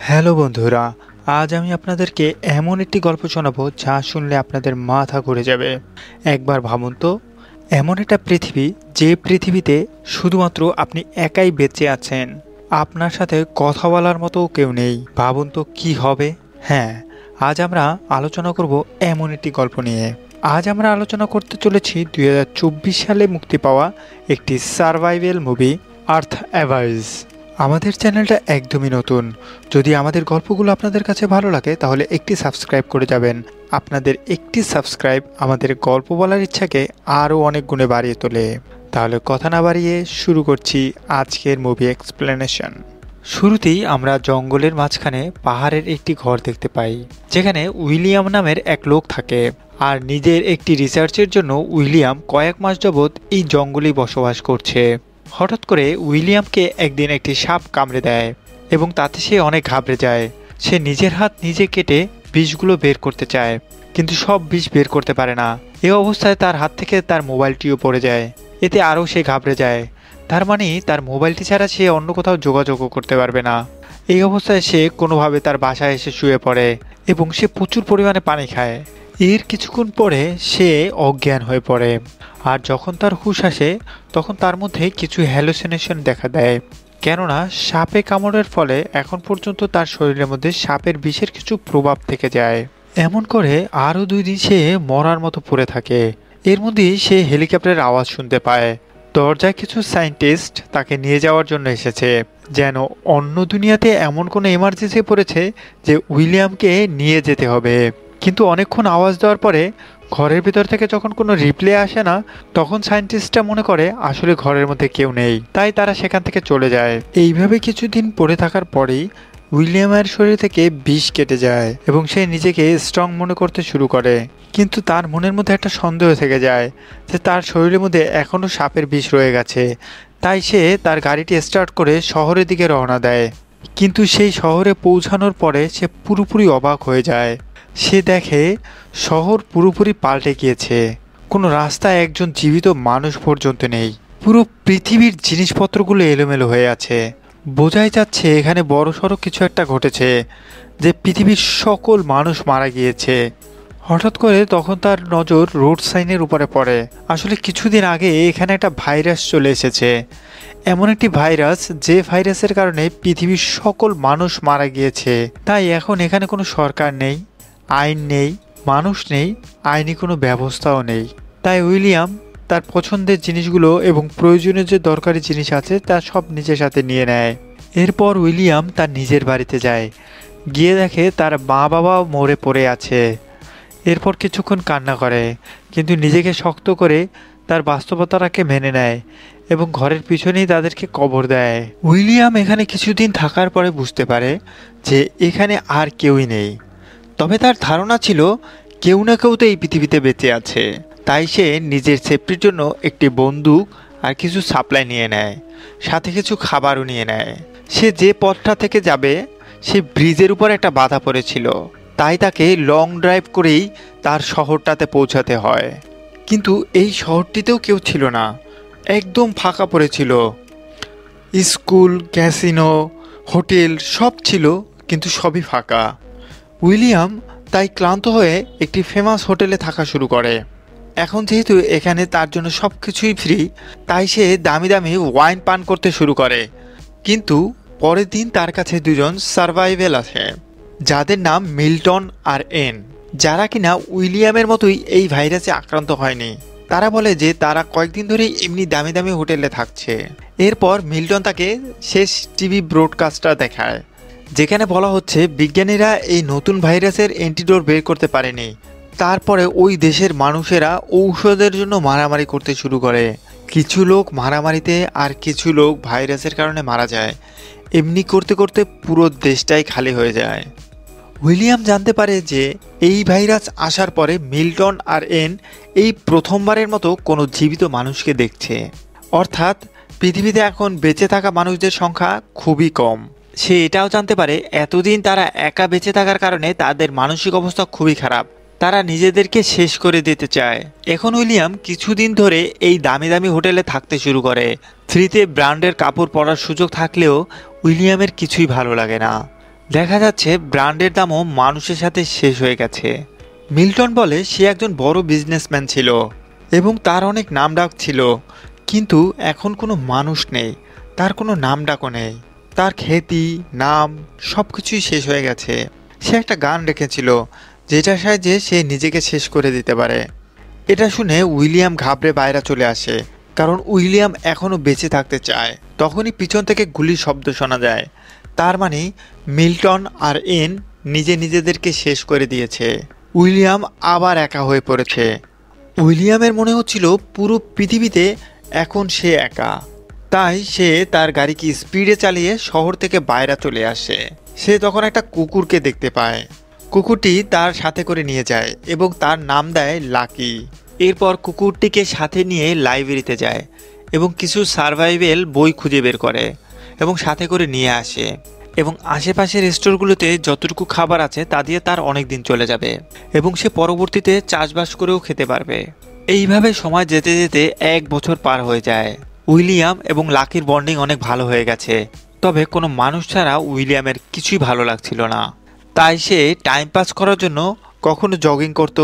Hello বন্ধুরা, আজ আমি আপনাদেরকে এমন একটি গল্প শোনাবো যা শুনলে আপনাদের মাথা ঘুরে যাবে। একবার ভাবুন তো, এমন একটা পৃথিবী যে পৃথিবীতে শুধুমাত্র আপনি একাই বেঁচে আছেন, আপনার সাথে কথা বলার মতো কেউ নেই। ভাবুন তো কি হবে। হ্যাঁ, আজ আমরা আলোচনা করব এমন একটি গল্প নিয়ে। আজ আমরা আলোচনা করতে চলেছি 2024 সালে মুক্তি পাওয়া একটি সারভাইভাল মুভি, আর্থ অ্যাভাইজ। আমাদের চ্যানেলটা একদমই নতুন। যদি আমাদের গল্পগুলো আপনাদের কাছে ভালো লাগে তাহলে একটি সাবস্ক্রাইব করে যাবেন। আপনাদের একটি সাবস্ক্রাইব আমাদের গল্প বলার ইচ্ছাকে আরও অনেক গুণে বাড়িয়ে তোলে। তাহলে কথা না বাড়িয়ে শুরু করছি আজকের মুভি এক্সপ্লেনেশন। শুরুতেই আমরা জঙ্গলের মাঝখানে পাহাড়ের একটি ঘর দেখতে পাই, যেখানে উইলিয়াম নামের এক লোক থাকে। আর নিজের একটি রিসার্চের জন্য উইলিয়াম কয়েক মাস যাবৎ এই জঙ্গলেই বসবাস করছে। হঠাৎ করে উইলিয়ামকে একদিন একটি সাপ কামড়ে দেয় এবং তাতে সে অনেক ঘাবড়ে যায়। সে নিজের হাত নিজে কেটে বিষগুলো বের করতে চায়, কিন্তু সব বিষ বের করতে পারে না। এই অবস্থায় তার হাত থেকে তার মোবাইলটিও পড়ে যায়। এতে আরও সে ঘাবড়ে যায়। তার মানে তার মোবাইলটি ছাড়া সে অন্য কোথাও যোগাযোগও করতে পারবে না। এই অবস্থায় সে কোনোভাবে তার বাসায় এসে শুয়ে পড়ে এবং সে প্রচুর পরিমাণে পানি খায়। এর কিছুক্ষণ পরে সে অজ্ঞান হয়ে পড়ে। আর যখন তার হুঁশ আসে তখন তার মধ্যে কিছু হ্যালুসিনেশন দেখা দেয়, কেননা সাপে কামড়ের ফলে এখন পর্যন্ত তার শরীরের মধ্যে সাপের বিষের কিছু প্রভাব থেকে যায়। এমন করে আরও 2 দিন সে মরার মতো পড়ে থাকে। এর মধ্যেই সে হেলিকপ্টারের আওয়াজ শুনতে পায়। দরজায় কিছু সায়েন্টিস্ট তাকে নিয়ে যাওয়ার জন্য এসেছে, যেন অন্য দুনিয়াতে এমন কোনো এমার্জেন্সি পড়েছে যে উইলিয়ামকে নিয়ে যেতে হবে। কিন্তু অনেকক্ষণ আওয়াজ দেওয়ার পরে ঘরের ভিতর থেকে যখন কোনো রিপ্লে আসে না, তখন সায়েন্টিস্টরা মনে করে আসলে ঘরের মধ্যে কেউ নেই, তাই তারা সেখান থেকে চলে যায়। এইভাবে কিছুদিন পড়ে থাকার পরেই উইলিয়ামের শরীর থেকে বিষ কেটে যায় এবং সে নিজেকে স্ট্রং মনে করতে শুরু করে। কিন্তু তার মনের মধ্যে একটা সন্দেহ থেকে যায় যে তার শরীরের মধ্যে এখনও সাপের বিষ রয়ে গেছে। তাই সে তার গাড়িটি স্টার্ট করে শহরের দিকে রওনা দেয়। কিন্তু সেই শহরে পৌঁছানোর পরে সে পুরোপুরি অবাক হয়ে যায়। সে দেখে শহর পুরোপুরি পাল্টে গিয়েছে। কোনো রাস্তায় একজন জীবিত মানুষ পর্যন্ত নেই। পুরো পৃথিবীর জিনিসপত্রগুলো এলোমেলো হয়ে আছে। বোঝাই যাচ্ছে এখানে বড়সড় কিছু একটা ঘটেছে, যে পৃথিবীর সকল মানুষ মারা গিয়েছে। হঠাৎ করে তখন তার নজর রোড সাইনের উপরে পড়ে। আসলে কিছুদিন আগে এখানে একটা ভাইরাস চলে এসেছে, এমন একটি ভাইরাস যে ভাইরাসের কারণে পৃথিবীর সকল মানুষ মারা গিয়েছে। তাই এখন এখানে কোনো সরকার নেই, আইন নেই, মানুষ নেই, আইনি কোনো ব্যবস্থাও নেই। তাই উইলিয়াম তার পছন্দের জিনিসগুলো এবং প্রয়োজনীয় যে দরকারি জিনিস আছে তা সব নিজের সাথে নিয়ে নেয়। এরপর উইলিয়াম তার নিজের বাড়িতে যায়। গিয়ে দেখে তার মা বাবাও মরে পড়ে আছে। এরপর কিছুক্ষণ কান্না করে, কিন্তু নিজেকে শক্ত করে তার বাস্তবতাটাকে মেনে নেয় এবং ঘরের পিছনেই তাদেরকে কবর দেয়। উইলিয়াম এখানে কিছুদিন থাকার পরে বুঝতে পারে যে এখানে আর কেউই নেই। তবে তার ধারণা ছিল কেউ না কেউ তো এই পৃথিবীতে বেঁচে আছে। তাই সে নিজের সেফটির জন্য একটি বন্দুক আর কিছু সাপ্লাই নিয়ে নেয়, সাথে কিছু খাবারও নিয়ে নেয়। সে যে পথটা থেকে যাবে সেই ব্রিজের উপর একটা বাধা পড়েছিল, তাই তাকে লং ড্রাইভ করেই তার শহরটাতে পৌঁছাতে হয়। কিন্তু এই শহরটিতেও কেউ ছিল না, একদম ফাঁকা পড়েছিল। স্কুল, ক্যাসিনো, হোটেল সব ছিল, কিন্তু সবই ফাঁকা। উইলিয়াম তাই ক্লান্ত হয়ে একটি ফেমাস হোটেলে থাকা শুরু করে। এখন যেহেতু এখানে তার জন্য সব কিছুই ফ্রি, তাই সে দামি দামি ওয়াইন পান করতে শুরু করে। কিন্তু পরের দিন তার কাছে 2 জন সারভাইভাল আসে, যাদের নাম মিল্টন আর এন, যারা কিনা উইলিয়ামের মতোই এই ভাইরাসে আক্রান্ত হয়নি। তারা বলে যে তারা কয়েকদিন ধরেই এমনি দামি দামি হোটেলে থাকছে। এরপর মিল্টন তাকে শেষ টিভি ব্রডকাস্টটা দেখায়, যেখানে বলা হচ্ছে বিজ্ঞানীরা এই নতুন ভাইরাসের অ্যান্টিডোট বের করতে পারেনি। তারপরে ওই দেশের মানুষেরা ঔষধের জন্য মারামারি করতে শুরু করে। কিছু লোক মারামারিতে আর কিছু লোক ভাইরাসের কারণে মারা যায়। এমনি করতে করতে পুরো দেশটাই খালি হয়ে যায়। উইলিয়াম জানতে পারে যে এই ভাইরাস আসার পরে মিল্টন আর এন এই প্রথমবারের মতো কোনো জীবিত মানুষকে দেখছে। অর্থাৎ পৃথিবীতে এখন বেঁচে থাকা মানুষদের সংখ্যা খুবই কম। সে এটাও জানতে পারে এতদিন তারা একা বেঁচে থাকার কারণে তাদের মানসিক অবস্থা খুবই খারাপ। তারা নিজেদেরকে শেষ করে দিতে চায়। এখন উইলিয়াম কিছুদিন ধরে এই দামি দামি হোটেলে থাকতে শুরু করে। ফ্রিতে ব্র্যান্ডের কাপড় পরার সুযোগ থাকলেও উইলিয়ামের কিছুই ভালো লাগে না। দেখা যাচ্ছে ব্র্যান্ডের দামও মানুষের সাথে শেষ হয়ে গেছে। মিল্টন বলে সে একজন বড় বিজনেসম্যান ছিল এবং তার অনেক নামডাক ছিল, কিন্তু এখন কোনো মানুষ নেই, তার কোনো নামডাকও নেই, তার খ্যাতি নাম সব কিছুই শেষ হয়ে গেছে। সে একটা গান রেখেছিল যেটার সাহায্যে সে নিজেকে শেষ করে দিতে পারে। এটা শুনে উইলিয়াম ঘাবড়ে বাইরে চলে আসে, কারণ উইলিয়াম এখনও বেঁচে থাকতে চায়। তখনই পিছন থেকে গুলির শব্দ শোনা যায়, তার মানে মিল্টন আর এন নিজেদেরকে শেষ করে দিয়েছে। উইলিয়াম আবার একা হয়ে পড়েছে। উইলিয়ামের মনে হচ্ছিল পুরো পৃথিবীতে এখন সে একা। তাই সে তার গাড়িকে স্পিডে চালিয়ে শহর থেকে বাইরে চলে আসে। সে তখন একটা কুকুরকে দেখতে পায়। কুকুরটি তার সাথে করে নিয়ে যায় এবং তার নাম দেয় লাকি। এরপর কুকুরটিকে সাথে নিয়ে লাইব্রেরিতে যায় এবং কিছু সার্ভাইভেল বই খুঁজে বের করে এবং সাথে করে নিয়ে আসে, এবং আশেপাশের স্টোরগুলোতে যতটুকু খাবার আছে তা দিয়ে তার অনেক দিন চলে যাবে এবং সে পরবর্তীতে চাষবাস করেও খেতে পারবে। এইভাবে সময় যেতে যেতে 1 বছর পার হয়ে যায়। উইলিয়াম এবং লাকির বন্ডিং অনেক ভালো হয়ে গেছে, তবে কোনো মানুষ ছাড়া উইলিয়ামের কিছুই ভালো লাগছিল না। তাই সে টাইম পাস করার জন্য কখনো জগিং করত,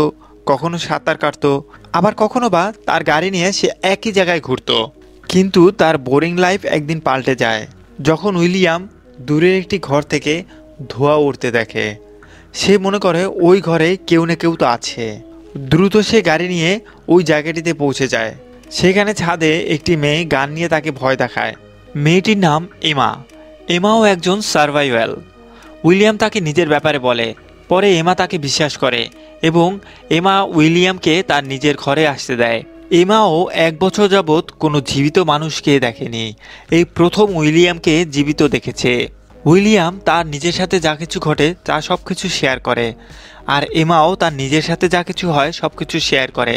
কখনো সাঁতার কাটতো, আবার কখনো বা তার গাড়ি নিয়ে সে একই জায়গায় ঘুরতো। কিন্তু তার বোরিং লাইফ একদিন পাল্টে যায় যখন উইলিয়াম দূরের একটি ঘর থেকে ধোঁয়া উঠতে দেখে। সে মনে করে ওই ঘরে কেউ না কেউ তো আছে। দ্রুত সে গাড়ি নিয়ে ওই জায়গাটিতে পৌঁছে যায়। সেখানে ছাদে একটি মেয়ে গান নিয়ে তাকে ভয় দেখায়। মেয়েটির নাম এমা। এমাও একজন সার্ভাইভাল। উইলিয়াম তাকে নিজের ব্যাপারে বলে। পরে এমা তাকে বিশ্বাস করে এবং এমা উইলিয়ামকে তার নিজের ঘরে আসতে দেয়। এমাও 1 বছর যাবৎ কোনো জীবিত মানুষকে দেখেনি, এই প্রথম উইলিয়ামকে জীবিত দেখেছে। উইলিয়াম তার নিজের সাথে যা কিছু ঘটে তা সব কিছু শেয়ার করে, আর এমাও তার নিজের সাথে যা কিছু হয় সব কিছু শেয়ার করে।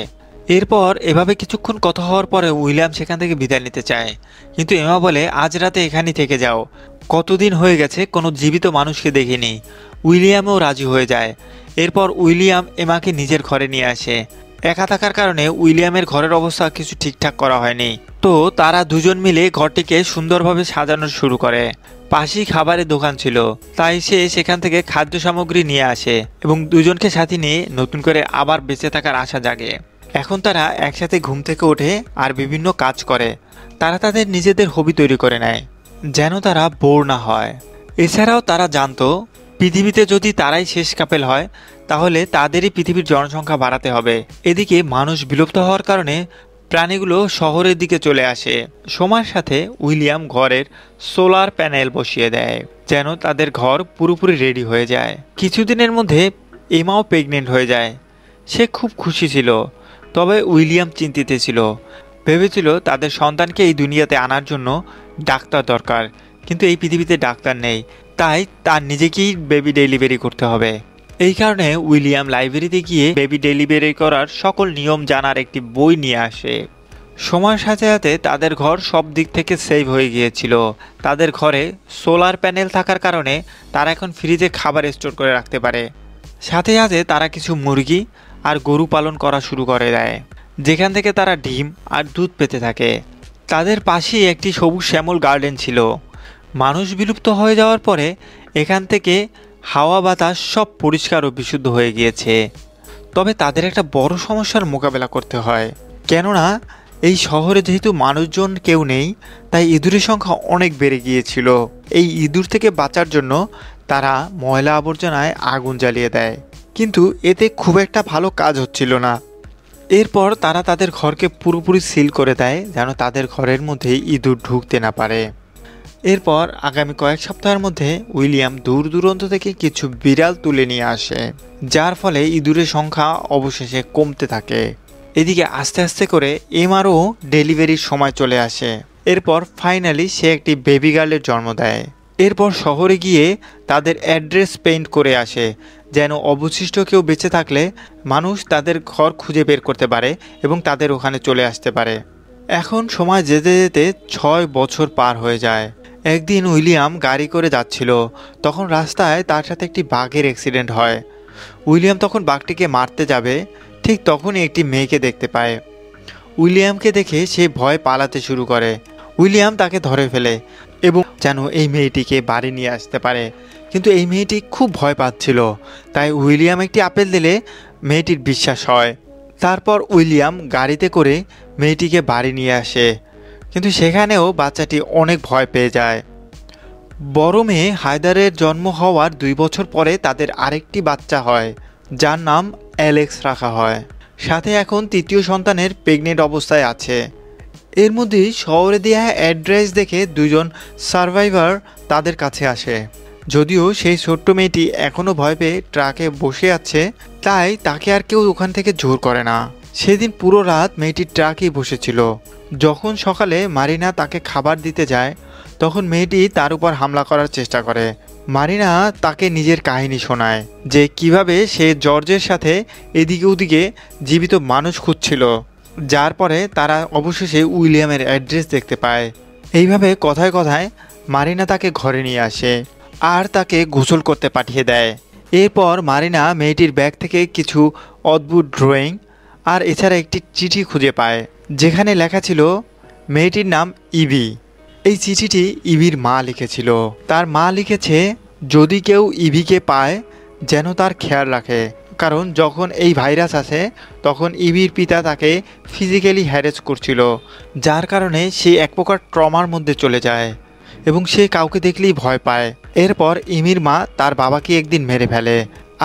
এরপর এভাবে কিছুক্ষণ কথা হওয়ার পরে উইলিয়াম সেখান থেকে বিদায় নিতে চায়, কিন্তু এমা বলে আজ রাতে এখানেই থেকে যাও, কতদিন হয়ে গেছে কোনো জীবিত মানুষকে দেখিনি। উইলিয়ামও রাজি হয়ে যায়। এরপর উইলিয়াম এমাকে নিজের ঘরে নিয়ে আসে। একা থাকার কারণে উইলিয়ামের ঘরের অবস্থা কিছু ঠিকঠাক করা হয়নি, তো তারা দুজন মিলে ঘরটিকে সুন্দরভাবে সাজানো শুরু করে। পাশেই খাবারের দোকান ছিল, তাই সে সেখান থেকে খাদ্য সামগ্রী নিয়ে আসে এবং দুজনকে সাথে নিয়ে নতুন করে আবার বেঁচে থাকার আশা জাগে। এখন তারা একসাথে ঘুম থেকে ওঠে আর বিভিন্ন কাজ করে। তারা তাদের নিজেদের হবি তৈরি করে নেয় যেন তারা বোর না হয়। এছাড়াও তারা জানতো পৃথিবীতে যদি তারাই শেষ কাপেল হয় তাহলে তাদেরই পৃথিবীর জনসংখ্যা বাড়াতে হবে। এদিকে মানুষ বিলুপ্ত হওয়ার কারণে প্রাণীগুলো শহরের দিকে চলে আসে। সময়ের সাথে উইলিয়াম ঘরের সোলার প্যানেল বসিয়ে দেয় যেন তাদের ঘর পুরোপুরি রেডি হয়ে যায়। কিছুদিনের মধ্যে এমাও প্রেগনেন্ট হয়ে যায়। সে খুব খুশি ছিল, তবে উইলিয়াম চিন্তিত ছিল। ভেবেছিল তাদের সন্তানকে এই দুনিয়াতে আনার জন্য ডাক্তার দরকার, কিন্তু এই পৃথিবীতে ডাক্তার নেই, তাই তার নিজেকেই বেবি ডেলিভারি করতে হবে। এই কারণে উইলিয়াম লাইব্রেরিতে গিয়ে বেবি ডেলিভারি করার সকল নিয়ম জানার একটি বই নিয়ে আসে। সময়ের সাথে সাথে তাদের ঘর সব দিক থেকে সেভ হয়ে গিয়েছিল। তাদের ঘরে সোলার প্যানেল থাকার কারণে তারা এখন ফ্রিজে খাবার স্টোর করে রাখতে পারে। সাথে সাথে তারা কিছু মুরগি আর গরু পালন করা শুরু করে দেয়, যেখান থেকে তারা ডিম আর দুধ পেতে থাকে। তাদের পাশেই একটি সবুজ শ্যামল গার্ডেন ছিল। মানুষ বিলুপ্ত হয়ে যাওয়ার পরে এখান থেকে হাওয়া বাতাস সব পরিষ্কার ও বিশুদ্ধ হয়ে গিয়েছে। তবে তাদের একটা বড় সমস্যার মোকাবেলা করতে হয়, কেননা এই শহরে যেহেতু মানুষজন কেউ নেই, তাই ইঁদুরের সংখ্যা অনেক বেড়ে গিয়েছিল। এই ইঁদুর থেকে বাঁচার জন্য তারা ময়লা আবর্জনায় আগুন জ্বালিয়ে দেয়, কিন্তু এতে খুব একটা ভালো কাজ হচ্ছিল না। এরপর তারা তাদের ঘরকে পুরোপুরি সিল করে দেয় যেন তাদের ঘরের মধ্যে ইঁদুর ঢুকতে না পারে। এরপর আগামী কয়েক সপ্তাহের মধ্যে উইলিয়াম দূর দূরান্ত থেকে কিছু বিড়াল তুলে নিয়ে আসে, যার ফলে ইঁদুরের সংখ্যা অবশেষে কমতে থাকে। এদিকে আস্তে আস্তে করে এমারও ডেলিভারির সময় চলে আসে। এরপর ফাইনালি সে একটি বেবি গার্লের জন্ম দেয়। এরপর শহরে গিয়ে তাদের অ্যাড্রেস পেইন্ট করে আসে যেন অবশিষ্ট কেউ বেঁচে থাকলে মানুষ তাদের ঘর খুঁজে বের করতে পারে এবং তাদের ওখানে চলে আসতে পারে। এখন সময় যেতে যেতে 6 বছর পার হয়ে যায়। একদিন উইলিয়াম গাড়ি করে যাচ্ছিল, তখন রাস্তায় তার সাথে একটি বাঘের অ্যাক্সিডেন্ট হয়। উইলিয়াম তখন বাঘটিকে মারতে যাবে, ঠিক তখনই একটি মেয়েকে দেখতে পায়। উইলিয়ামকে দেখে সে ভয় পালাতে শুরু করে। উইলিয়াম তাকে ধরে ফেলে, এবং যেন এই মেয়েটিকে বাড়ি নিয়ে আসতে পারে। কিন্তু এই মেয়েটি খুব ভয় পাচ্ছিল, তাই উইলিয়াম একটি আপেল দিলে মেয়েটির বিশ্বাস হয়। তারপর উইলিয়াম গাড়িতে করে মেয়েটিকে বাড়ি নিয়ে আসে, কিন্তু সেখানেও বাচ্চাটি অনেক ভয় পেয়ে যায়। বড় মেয়ে হায়দারের জন্ম হওয়ার 2 বছর পরে তাদের আরেকটি বাচ্চা হয়, যার নাম অ্যালেক্স রাখা হয়। সাথে এখন 3য় সন্তানের প্রেগনেন্ট অবস্থায় আছে। এর মধ্যেই শহরে দেওয়া অ্যাড্রেস দেখে 2জন সার্ভাইভার তাদের কাছে আসে। যদিও সেই ছোট্ট মেয়েটি এখনও ভয় পেয়ে ট্রাকে বসে আছে, তাই তাকে আর কেউ ওখান থেকে জোর করে না। সেদিন পুরো রাত মেয়েটি ট্রাকেই বসেছিল। যখন সকালে মারিনা তাকে খাবার দিতে যায়, তখন মেয়েটি তার উপর হামলা করার চেষ্টা করে। মারিনা তাকে নিজের কাহিনী শোনায় যে কিভাবে সে জর্জের সাথে এদিকে ওদিকে জীবিত মানুষ খুঁজছিল, যার পরে তারা অবশেষে উইলিয়ামের অ্যাড্রেস দেখতে পায়। এইভাবে কথায় কথায় মারিনা তাকে ঘরে নিয়ে আসে আর তাকে গোসল করতে পাঠিয়ে দেয়। এরপর মারিনা মেয়েটির ব্যাগ থেকে কিছু অদ্ভুত ড্রয়িং আর এছাড়া একটি চিঠি খুঁজে পায়, যেখানে লেখা ছিল মেয়েটির নাম ইভি। এই চিঠিটি ইভির মা লিখেছিল। তার মা লিখেছে যদি কেউ ইভিকে পায় যেন তার খেয়াল রাখে, কারণ যখন এই ভাইরাস আসে তখন ইভির পিতা তাকে ফিজিক্যালি হ্যারেস করছিল, যার কারণে সে এক প্রকার ট্রমার মধ্যে চলে যায় এবং সে কাউকে দেখলেই ভয় পায়। এরপর ইমির মা তার বাবাকে একদিন মেরে ফেলে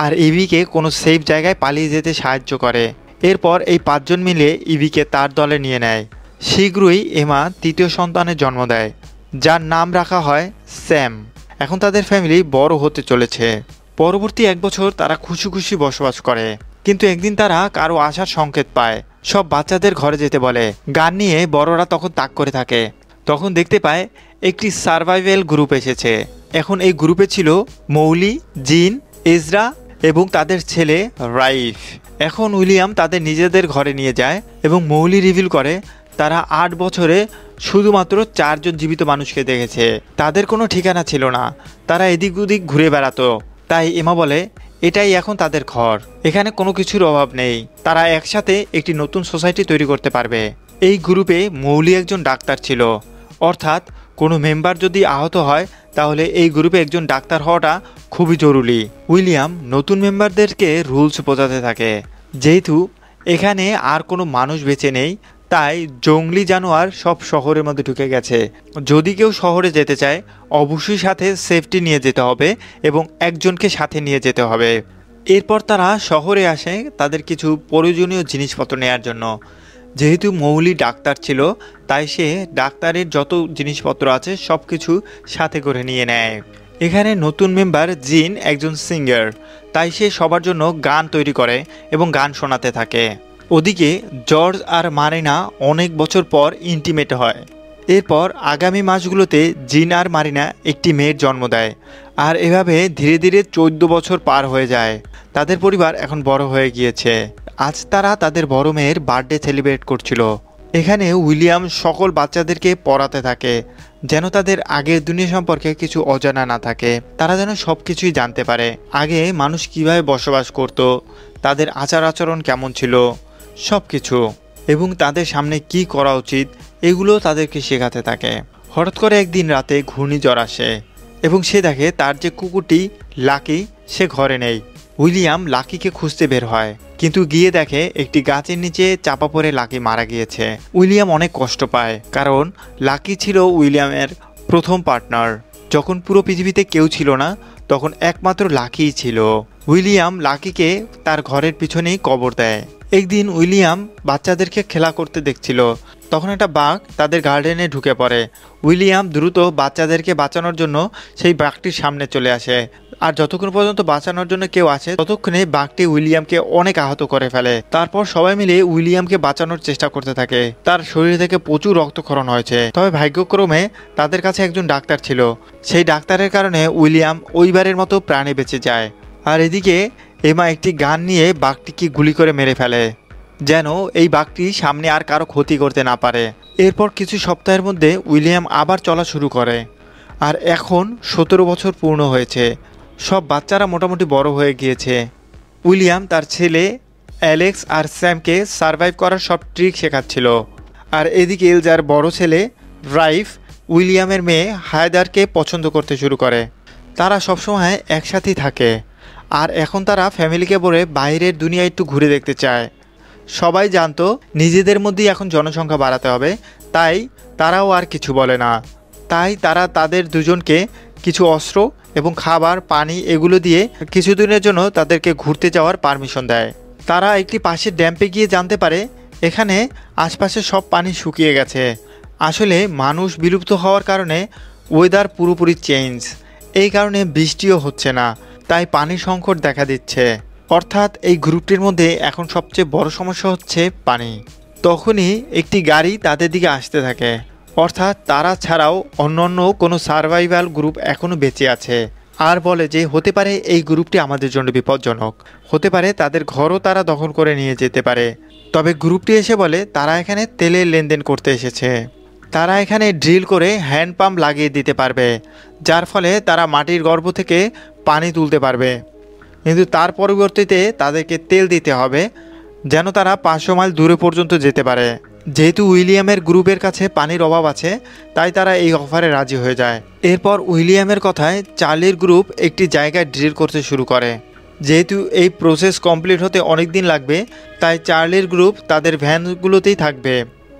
আর ইভিকে কোনো সেফ জায়গায় পালিয়ে যেতে সাহায্য করে। এরপর এই 5 জন মিলে ইভিকে তার দলে নিয়ে নেয়। শীঘ্রই এমা 3য় সন্তানের জন্ম দেয়, যার নাম রাখা হয় স্যাম। এখন তাদের ফ্যামিলি বড় হতে চলেছে। পরবর্তী 1 বছর তারা খুশি খুশি বসবাস করে, কিন্তু একদিন তারা কারো আসার সংকেত পায়। সব বাচ্চাদের ঘরে যেতে বলে। গান নিয়ে বড়রা তখন তাক করে থাকে। তখন দেখতে পায় একটি সার্ভাইভাল গ্রুপ এসেছে। এখন এই গ্রুপে ছিল মৌলি, জিন, এজরা এবং তাদের ছেলে রাইফ। এখন উইলিয়াম তাদের নিজেদের ঘরে নিয়ে যায় এবং মৌলি রিভিল করে তারা 8 বছরে শুধুমাত্র 4 জন জীবিত মানুষকে দেখেছে। তাদের কোনো ঠিকানা ছিল না, তারা এদিক ওদিক ঘুরে বেড়াতো। তাই এমা বলে এটাই এখন তাদের ঘর, এখানে কোনো কিছুর অভাব নেই। তারা একসাথে একটি নতুন সোসাইটি তৈরি করতে পারবে। এই গ্রুপে মৌলি একজন ডাক্তার ছিল, অর্থাৎ কোনো মেম্বার যদি আহত হয় তাহলে এই গ্রুপে একজন ডাক্তার হওয়াটা খুবই জরুরি। উইলিয়াম নতুন মেম্বারদেরকে রুলস বোঝাতে থাকে। যেহেতু এখানে আর কোনো মানুষ বেঁচে নেই, তাই জঙ্গলি জানোয়ার সব শহরের মধ্যে ঢুকে গেছে। যদি কেউ শহরে যেতে চায় অবশ্যই সাথে সেফটি নিয়ে যেতে হবে এবং একজনকে সাথে নিয়ে যেতে হবে। এরপর তারা শহরে আসে তাদের কিছু প্রয়োজনীয় জিনিসপত্র নেয়ার জন্য। যেহেতু মৌলি ডাক্তার ছিল, তাই সে ডাক্তারের যত জিনিসপত্র আছে সব কিছু সাথে করে নিয়ে নেয়। এখানে নতুন মেম্বার জিন একজন সিঙ্গার, তাই সে সবার জন্য গান তৈরি করে এবং গান শোনাতে থাকে। ওদিকে জর্জ আর মারিনা অনেক বছর পর ইন্টিমেট হয়। এরপর আগামী মাসগুলোতে জিন আর মারিনা একটি মেয়ের জন্ম দেয়। আর এভাবে ধীরে ধীরে 14 বছর পার হয়ে যায়। তাদের পরিবার এখন বড় হয়ে গিয়েছে। আজ তারা তাদের বড় মেয়ের বার্থডে সেলিব্রেট করছিল। এখানে উইলিয়াম সকল বাচ্চাদেরকে পড়াতে থাকে যেন তাদের আগের দুনিয়া সম্পর্কে কিছু অজানা না থাকে, তারা যেন সব কিছুই জানতে পারে। আগে মানুষ কিভাবে বসবাস করত, তাদের আচার আচরণ কেমন ছিল, সব কিছু, এবং তাদের সামনে কি করা উচিত এগুলো তাদেরকে শেখাতে থাকে। হঠাৎ করে একদিন রাতে ঘূর্ণিঝড় আসে এবং সে দেখে তার যে কুকুরটি লাকি সে ঘরে নেই। উইলিয়াম লাকিকে খুঁজতে বের হয়, কিন্তু গিয়ে দেখে একটি গাছের নিচে চাপা পড়ে লাকি মারা গিয়েছে। উইলিয়াম অনেক কষ্ট পায়, কারণ লাকি ছিল উইলিয়ামের প্রথম পার্টনার। যখন পুরো পৃথিবীতে কেউ ছিল না তখন একমাত্র লাকিই ছিল। উইলিয়াম লাকিকে তার ঘরের পিছনেই কবর দেয়। একদিন উইলিয়াম বাচ্চাদেরকে খেলা করতে দেখছিল, তখন একটা বাঘ তাদের গার্ডেনে ঢুকে পড়ে। উইলিয়াম দ্রুত বাচ্চাদেরকে বাঁচানোর জন্য সেই বাঘটির সামনে চলে আসে, আর যতক্ষণ পর্যন্ত বাঁচানোর জন্য কেউ আসে ততক্ষণে বাঘটি উইলিয়ামকে অনেক আহত করে ফেলে। তারপর সবাই মিলে উইলিয়ামকে বাঁচানোর চেষ্টা করতে থাকে। তার শরীর থেকে প্রচুর রক্তক্ষরণ হয়েছে, তবে ভাগ্যক্রমে তাদের কাছে একজন ডাক্তার ছিল। সেই ডাক্তারের কারণে উইলিয়াম ওইবারের মতো প্রাণে বেঁচে যায়। আর এদিকে এমা একটি গান নিয়ে বাঘটিকে গুলি করে মেরে ফেলে, যেন এই বাঘটি সামনে আর কারো ক্ষতি করতে না পারে। এরপর কিছু সপ্তাহের মধ্যে উইলিয়াম আবার চলা শুরু করে, আর এখন 17 বছর পূর্ণ হয়েছে। সব বাচ্চারা মোটামুটি বড় হয়ে গিয়েছে। উইলিয়াম তার ছেলে অ্যালেক্স আর স্যামকে সারভাইভ করার সব ট্রিক শেখাচ্ছিল। আর এদিকে এলজার বড় ছেলে রাইফ উইলিয়ামের মেয়ে হায়দারকে পছন্দ করতে শুরু করে। তারা সবসময় একসাথেই থাকে, আর এখন তারা ফ্যামিলিকে বলে বাইরের দুনিয়া একটু ঘুরে দেখতে চায়। সবাই জানতো নিজেদের মধ্যেই এখন জনসংখ্যা বাড়াতে হবে, তাই তারাও আর কিছু বলে না। তাই তারা তাদের দুজনকে কিছু অস্ত্র এবং খাবার, পানি এগুলো দিয়ে কিছুদিনের জন্য তাদেরকে ঘুরতে যাওয়ার পারমিশন দেয়। তারা একটি পাশের ড্যাম্পে গিয়ে জানতে পারে এখানে আশপাশে সব পানি শুকিয়ে গেছে। আসলে মানুষ বিলুপ্ত হওয়ার কারণে ওয়েদার পুরোপুরি চেঞ্জ, এই কারণে বৃষ্টিও হচ্ছে না, তাই পানি সংকট দেখা দিচ্ছে। অর্থাৎ এই গ্রুপটির মধ্যে এখন সবচেয়ে বড় সমস্যা হচ্ছে পানি। তখনই একটি গাড়ি তাদের দিকে আসতে থাকে, অর্থাৎ তারা ছাড়াও অন্যান্য কোনো সার্ভাইভাল গ্রুপ এখনও বেঁচে আছে, আর বলে যে হতে পারে এই গ্রুপটি আমাদের জন্য বিপজ্জনক, হতে পারে তাদের ঘরও তারা দখল করে নিয়ে যেতে পারে। তবে গ্রুপটি এসে বলে তারা এখানে তেলের লেনদেন করতে এসেছে। তারা এখানে ড্রিল করে হ্যান্ড পাম্প লাগিয়ে দিতে পারবে, যার ফলে তারা মাটির গর্ভ থেকে পানি তুলতে পারবে। কিন্তু তার পরিবর্তে তাদেরকে তেল দিতে হবে, যেন তারা 500 মাইল দূরে পর্যন্ত যেতে পারে। যেহেতু উইলিয়ামের গ্রুপের কাছে পানির অভাব আছে, তাই তারা এই অফারে রাজি হয়ে যায়। এরপর উইলিয়ামের কথায় চার্লির গ্রুপ একটি জায়গায় ড্রিল করতে শুরু করে। যেহেতু এই প্রসেস কমপ্লিট হতে অনেক দিন লাগবে, তাই চার্লির গ্রুপ তাদের ভ্যানগুলোতেই থাকবে।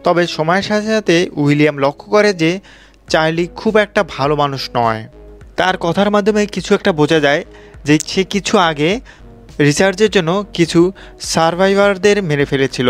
তবে সময়ের সাথে সাথে উইলিয়াম লক্ষ্য করে যে চার্লি খুব একটা ভালো মানুষ নয়। তার কথার মাধ্যমে কিছু একটা বোঝা যায় যে সে কিছু আগে রিসার্চের জন্য কিছু সার্ভাইভারদের মেরে ফেলেছিল।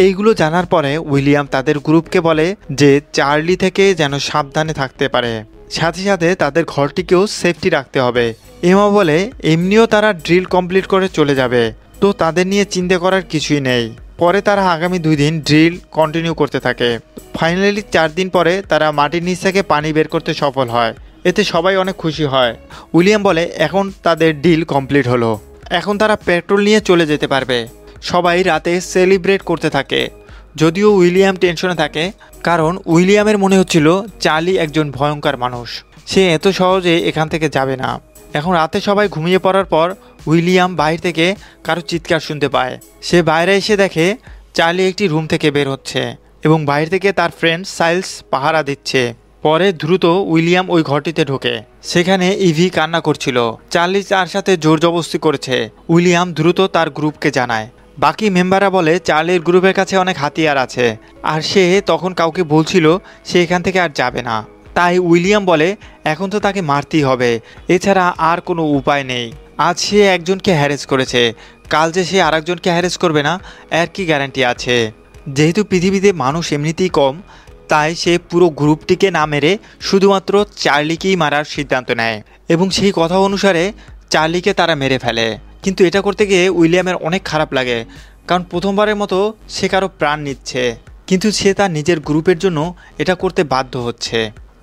এইগুলো জানার পরে উইলিয়াম তাদের গ্রুপকে বলে যে চার্লি থেকে যেন সাবধানে থাকতে পারে, সাথে সাথে তাদের ঘরটিকেও সেফটি রাখতে হবে। এমা বলে এমনিও তারা ড্রিল কমপ্লিট করে চলে যাবে, তো তাদের নিয়ে চিন্তা করার কিছুই নেই। পরে তারা আগামী 2 দিন ড্রিল কন্টিনিউ করতে থাকে। ফাইনালি 4 দিন পরে তারা মাটির নিচ থেকে পানি বের করতে সফল হয়। এতে সবাই অনেক খুশি হয়। উইলিয়াম বলে এখন তাদের ডিল কমপ্লিট হলো, এখন তারা পেট্রোল নিয়ে চলে যেতে পারবে। সবাই রাতে সেলিব্রেট করতে থাকে, যদিও উইলিয়াম টেনশনে থাকে, কারণ উইলিয়ামের মনে হচ্ছিল চার্লি একজন ভয়ঙ্কর মানুষ, সে এত সহজে এখান থেকে যাবে না। এখন রাতে সবাই ঘুমিয়ে পড়ার পর উইলিয়াম বাইরে থেকে কারো চিৎকার শুনতে পায়। সে বাইরে এসে দেখে চার্লি একটি রুম থেকে বের হচ্ছে এবং বাইরে থেকে তার ফ্রেন্ড সাইলস পাহারা দিচ্ছে। পরে দ্রুত উইলিয়াম ওই ঘরটিতে ঢোকে। সেখানে ইভি কান্না করছিল। চার্লি তার সাথে জোর জবরদস্তি করেছে। উইলিয়াম দ্রুত তার গ্রুপকে জানায়। বাকি মেম্বাররা বলে চার্লির গ্রুপের কাছে অনেক হাতিয়ার আছে, আর সে তখন কাউকে বলছিল সে এখান থেকে আর যাবে না। তাই উইলিয়াম বলে এখন তো তাকে মারতেই হবে, এছাড়া আর কোনো উপায় নেই। আজ সে একজনকে হ্যারেস করেছে, কাল যে সে আরেকজনকে হ্যারেস করবে না এর কি গ্যারান্টি আছে। যেহেতু পৃথিবীতে মানুষ এমনিতেই কম, তাই সে পুরো গ্রুপটিকে না মেরে শুধুমাত্র চার্লিকেই মারার সিদ্ধান্ত নেয় এবং সেই কথা অনুসারে চার্লিকে তারা মেরে ফেলে। কিন্তু এটা করতে গিয়ে উইলিয়ামের অনেক খারাপ লাগে, কারণ প্রথমবারের মতো সে কারো প্রাণ নিচ্ছে, কিন্তু সে তার নিজের গ্রুপের জন্য এটা করতে বাধ্য হচ্ছে।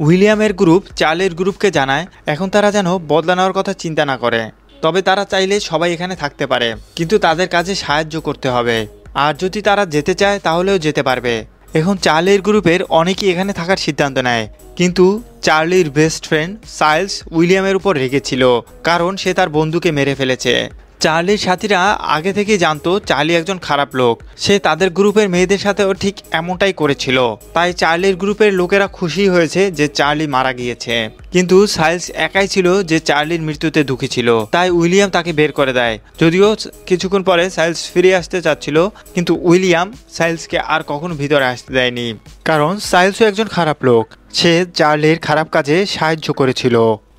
উইলিয়ামের গ্রুপ চার্লির গ্রুপকে জানায় এখন তারা যেন বদলা নেওয়ার কথা চিন্তা না করে, তবে তারা চাইলে সবাই এখানে থাকতে পারে, কিন্তু তাদের কাজে সাহায্য করতে হবে, আর যদি তারা যেতে চায় তাহলেও যেতে পারবে। এখন চার্লির গ্রুপের অনেকেই এখানে থাকার সিদ্ধান্ত নেয়, কিন্তু চার্লির বেস্ট ফ্রেন্ড সাইলস উইলিয়ামের উপর রেগেছিল, কারণ সে তার বন্ধুকে মেরে ফেলেছে। চার্লির সাথীরা আগে থেকেই জানতো চার্লি একজন খারাপ লোক, সে তাদের গ্রুপের মেয়েদের সাথেও ঠিক এমনটাই করেছিল। তাই চার্লির গ্রুপের লোকেরা খুশি হয়েছে যে চার্লি মারা গিয়েছে, কিন্তু সাইলস একাই ছিল যে চার্লির মৃত্যুতে দুঃখী ছিল। তাই উইলিয়াম তাকে বের করে দেয়। যদিও কিছুক্ষণ পরে সাইলস ফিরে আসতে চাচ্ছিল, কিন্তু উইলিয়াম সাইলসকে আর কখনো ভিতরে আসতে দেয়নি, কারণ সাইলসও একজন খারাপ লোক, সে চার্লির খারাপ কাজে সাহায্য করেছিল।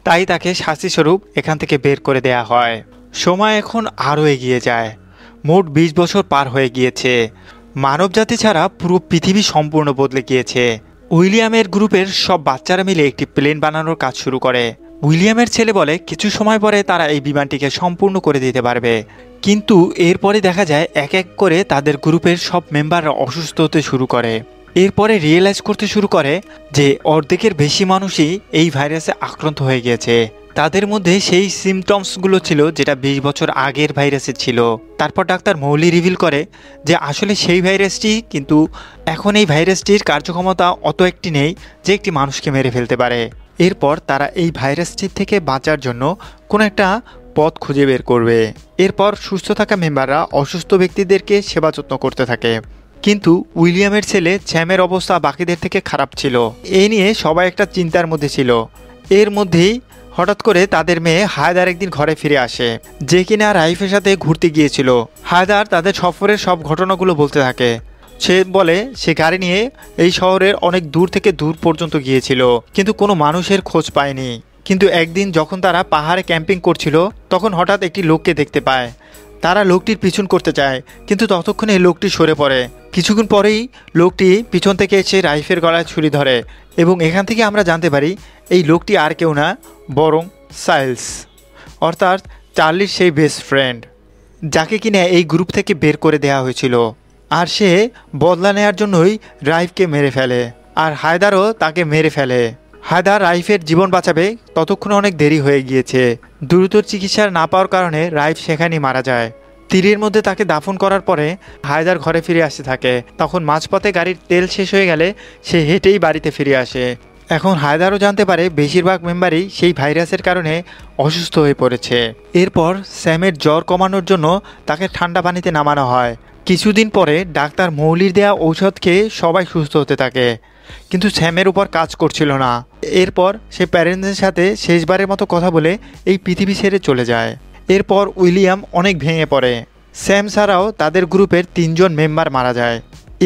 তাই তাকে শাস্তিস্বরূপ এখান থেকে বের করে দেয়া হয়। সময় এখন আরও এগিয়ে যায়। মোট 20 বছর পার হয়ে গিয়েছে। মানবজাতি ছাড়া পুরো পৃথিবী সম্পূর্ণ বদলে গিয়েছে। উইলিয়ামের গ্রুপের সব বাচ্চারা মিলে একটি প্লেন বানানোর কাজ শুরু করে। উইলিয়ামের ছেলে বলে কিছু সময় পরে তারা এই বিমানটিকে সম্পূর্ণ করে দিতে পারবে, কিন্তু এরপরে দেখা যায় এক এক করে তাদের গ্রুপের সব মেম্বাররা অসুস্থ হতে শুরু করে। এরপরে রিয়েলাইজ করতে শুরু করে যে অর্ধেকের বেশি মানুষই এই ভাইরাসে আক্রান্ত হয়ে গিয়েছে। তাদের মধ্যে সেই সিমটমসগুলো ছিল যেটা 20 বছর আগের ভাইরাসে ছিল। তারপর ডাক্তার মৌলি রিভিল করে যে আসলে সেই ভাইরাসটি, কিন্তু এখন এই ভাইরাসটির কার্যক্ষমতা অত একটি নেই যে একটি মানুষকে মেরে ফেলতে পারে। এরপর তারা এই ভাইরাসটির থেকে বাঁচার জন্য কোনো একটা পথ খুঁজে বের করবে। এরপর সুস্থ থাকা মেম্বাররা অসুস্থ ব্যক্তিদেরকে সেবা যত্ন করতে থাকে। কিন্তু উইলিয়ামের ছেলে স্যামের অবস্থা বাকিদের থেকে খারাপ ছিল। এই নিয়ে সবাই একটা চিন্তার মধ্যে ছিল। এর মধ্যেই হঠাৎ করে তাদের মেয়ে হায়দার একদিন ঘরে ফিরে আসে, যে কিনা রাইফের সাথে ঘুরতে গিয়েছিল। হায়দার তাদের সফরের সব ঘটনাগুলো বলতে থাকে। সে বলে সে গাড়ি নিয়ে এই শহরের অনেক দূর থেকে দূর পর্যন্ত গিয়েছিল, কিন্তু কোনো মানুষের খোঁজ পায়নি। কিন্তু একদিন যখন তারা পাহাড়ে ক্যাম্পিং করছিল, তখন হঠাৎ একটি লোককে দেখতে পায়। তারা লোকটির পিছন করতে চায়, কিন্তু ততক্ষণে লোকটি সরে পড়ে। কিছুক্ষণ পরেই লোকটি পিছন থেকে এসে রাইফের গলায় ছুরি ধরে, এবং এখান থেকে আমরা জানতে পারি এই লোকটি আর কেউ না, বরং সাইলস, অর্থাৎ চার্লির সেই বেস্ট ফ্রেন্ড, যাকে কিনা এই গ্রুপ থেকে বের করে দেওয়া হয়েছিল। আর সে বদলা নেওয়ার জন্যই রাইফকে মেরে ফেলে, আর হায়দারও তাকে মেরে ফেলে। হায়দার রাইফের জীবন বাঁচাবে, ততক্ষণে অনেক দেরি হয়ে গিয়েছে। দ্রুত চিকিৎসা না পাওয়ার কারণে রাইফ সেখানেই মারা যায়। তীরের মধ্যে তাকে দাফন করার পরে হায়দার ঘরে ফিরে আসতে থাকে। তখন মাঝপথে গাড়ির তেল শেষ হয়ে গেলে সে হেঁটেই বাড়িতে ফিরে আসে। এখন হায়দারও জানতে পারে বেশিরভাগ মেম্বারই সেই ভাইরাসের কারণে অসুস্থ হয়ে পড়েছে। এরপর স্যামের জ্বর কমানোর জন্য তাকে ঠান্ডা পানিতে নামানো হয়। কিছুদিন পরে ডাক্তার মৌলির দেয়া ঔষধ খেয়ে সবাই সুস্থ হতে থাকে, কিন্তু স্যামের উপর কাজ করছিল না। এরপর সে প্যারেন্টসের সাথে শেষবারের মতো কথা বলে এই পৃথিবী ছেড়ে চলে যায়। এরপর উইলিয়াম অনেক ভেঙে পড়ে। স্যাম ছাড়াও তাদের গ্রুপের 3 জন মেম্বার মারা যায়।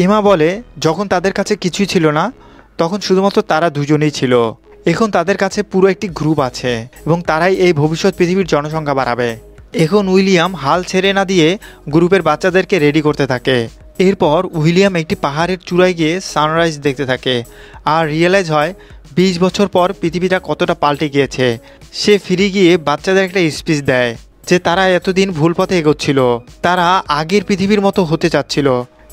এমা বলে যখন তাদের কাছে কিছুই ছিল না, তখন শুধুমাত্র তারা দুজনেই ছিল। এখন তাদের কাছে পুরো একটি গ্রুপ আছে, এবং তারাই এই ভবিষ্যৎ পৃথিবীর জনসংখ্যা বাড়াবে। এখন উইলিয়াম হাল ছেড়ে না দিয়ে গ্রুপের বাচ্চাদেরকে রেডি করতে থাকে। এরপর উইলিয়াম একটি পাহাড়ের চূড়ায় গিয়ে সানরাইজ দেখতে থাকে, আর রিয়েলাইজ হয় 20 বছর পর পৃথিবীটা কতটা পাল্টে গিয়েছে। সে ফিরে গিয়ে বাচ্চাদের একটা স্পিচ দেয় যে তারা এতদিন ভুল পথে এগোচ্ছিল, তারা আগের পৃথিবীর মতো হতে চাচ্ছিল,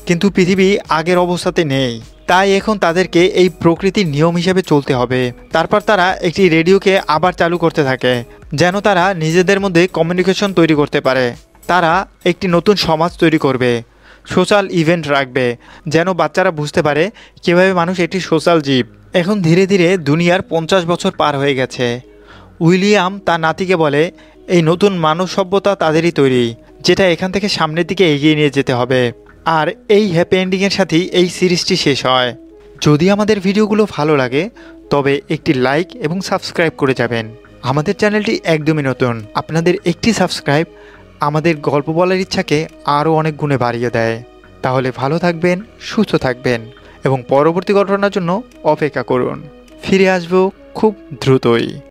কিন্তু পৃথিবী আগের অবস্থাতে নেই। তাই এখন তাদেরকে এই প্রকৃতির নিয়ম হিসেবে চলতে হবে। তারপর তারা একটি রেডিওকে আবার চালু করতে থাকে, যেন তারা নিজেদের মধ্যে কমিউনিকেশন তৈরি করতে পারে। তারা একটি নতুন সমাজ তৈরি করবে, সোশ্যাল ইভেন্ট রাখবে, যেন বাচ্চারা বুঝতে পারে কীভাবে মানুষ একটি সোশ্যাল জীব। এখন ধীরে ধীরে দুনিয়ার 50 বছর পার হয়ে গেছে। উইলিয়াম তার নাতিকে বলে এই নতুন মানব সভ্যতা তাদেরই তৈরি, যেটা এখান থেকে সামনের দিকে এগিয়ে নিয়ে যেতে হবে। আর এই হ্যাপি এন্ডিংয়ের সাথেই এই সিরিজটি শেষ হয়। যদি আমাদের ভিডিওগুলো ভালো লাগে তবে একটি লাইক এবং সাবস্ক্রাইব করে যাবেন। আমাদের চ্যানেলটি একদমই নতুন, আপনাদের একটি সাবস্ক্রাইব আমাদের গল্প বলার ইচ্ছাকে আরও অনেক গুণে বাড়িয়ে দেয়। তাহলে ভালো থাকবেন, সুস্থ থাকবেন, এবং পরবর্তী ঘটনার জন্য অপেক্ষা করুন। ফিরে আসবো খুব দ্রুতই।